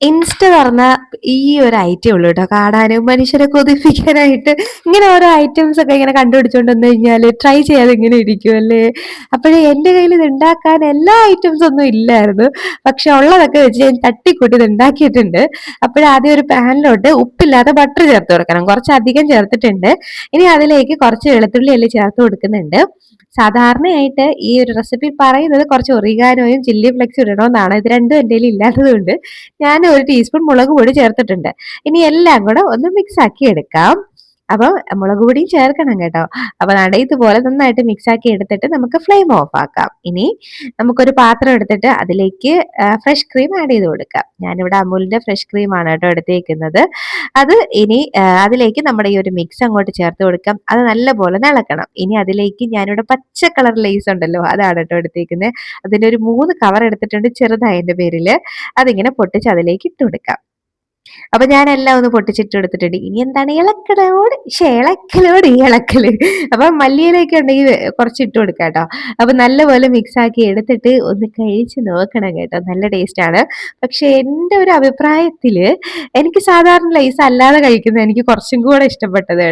Insta തുറന്ന ഈ ഒരു ഐറ്റം ഉള്ളൂ കേട്ടോ കാണാനും മനുഷ്യരെ കൊതിപ്പിക്കാനായിട്ട്. ഇങ്ങനെ ഓരോ ഐറ്റംസ് ഒക്കെ ഇങ്ങനെ കണ്ടുപിടിച്ചോണ്ട് വന്നു കഴിഞ്ഞാല് ട്രൈ ചെയ്യാതെ ഇങ്ങനെ ഇരിക്കുമല്ലേ. അപ്പോഴേ എന്റെ കയ്യിൽ ഇത് ഉണ്ടാക്കാൻ എല്ലാ ഐറ്റംസ് ഒന്നും ഇല്ലായിരുന്നു. പക്ഷെ ഉള്ളതൊക്കെ വെച്ച് ഞാൻ തട്ടിക്കൂട്ടി ഇത് ഉണ്ടാക്കിയിട്ടുണ്ട്. അപ്പോഴാദ്യം ഒരു പാനിലോട്ട് ഉപ്പില്ലാതെ ബട്ടർ ചേർത്ത് കൊടുക്കണം. കുറച്ചധികം ചേർത്തിട്ടുണ്ട്. ഇനി അതിലേക്ക് കുറച്ച് വെളുത്തുള്ളി അല്ലി ചേർത്ത് കൊടുക്കുന്നുണ്ട്. സാധാരണയായിട്ട് ഈ ഒരു റെസിപ്പി പറയുന്നത് കുറച്ച് ഒറിഗാനോയും ചില്ലി ഫ്ലെക്സും ഇടണമെന്നാണ്. ഇത് രണ്ടും എൻ്റെ കയ്യിൽ ഇല്ലാത്തത് കൊണ്ട് ഞാൻ ഒരു ടീസ്പൂൺ മുളക് പൊടി ചേർത്തിട്ടുണ്ട്. ഇനി എല്ലാം കൂടെ ഒന്ന് മിക്സ് ആക്കി എടുക്കാം. അപ്പൊ മുളക് പൊടിയും ചേർക്കണം കേട്ടോ. അപ്പൊ ദാണ്ടെ ഇതുപോലെ നന്നായിട്ട് മിക്സ് ആക്കി എടുത്തിട്ട് നമുക്ക് ഫ്ലെയിം ഓഫ് ആക്കാം. ഇനി നമുക്കൊരു പാത്രം എടുത്തിട്ട് അതിലേക്ക് ഫ്രഷ് ക്രീം ആഡ് ചെയ്ത് കൊടുക്കാം. ഞാനിവിടെ അമൂലിന്റെ ഫ്രഷ് ക്രീം ആണ് കേട്ടോ എടുത്തേക്കുന്നത്. അത് ഇനി അതിലേക്ക് നമ്മുടെ ഈ ഒരു മിക്സ് അങ്ങോട്ട് ചേർത്ത് കൊടുക്കാം. അത് നല്ലപോലെ ഇളക്കണം. ഇനി അതിലേക്ക് ഞാനിവിടെ പച്ച കളർ ലേസ് ഉണ്ടല്ലോ, അതാണ് കേട്ടോ എടുത്തേക്കുന്നത്. അതിന്റെ ഒരു 3 കവർ എടുത്തിട്ടുണ്ട് ചെറുതായതിന്റെ പേരില്. അതിങ്ങനെ പൊട്ടിച്ച് അതിലേക്ക് ഇട്ട് കൊടുക്കാം. അപ്പൊ ഞാൻ എല്ലാം ഒന്ന് പൊട്ടിച്ചിട്ട് എടുത്തിട്ടുണ്ട്. ഇനി എന്താണ് ഇളക്കലോട് ഇളക്കലോട് ഇളക്കല്. അപ്പൊ മല്ലിയിലൊക്കെ ഉണ്ടെങ്കിൽ കുറച്ച് ഇട്ട് കൊടുക്കാം കേട്ടോ. അപ്പൊ നല്ലപോലെ മിക്സ് ആക്കി എടുത്തിട്ട് ഒന്ന് കഴിച്ച് നോക്കണം കേട്ടോ. നല്ല ടേസ്റ്റ് ആണ്. പക്ഷെ എന്റെ ഒരു അഭിപ്രായത്തില് എനിക്ക് സാധാരണ ലൈസ് അല്ലാതെ കഴിക്കുന്നത് എനിക്ക് കുറച്ചും കൂടെ ഇഷ്ടപ്പെട്ടത്.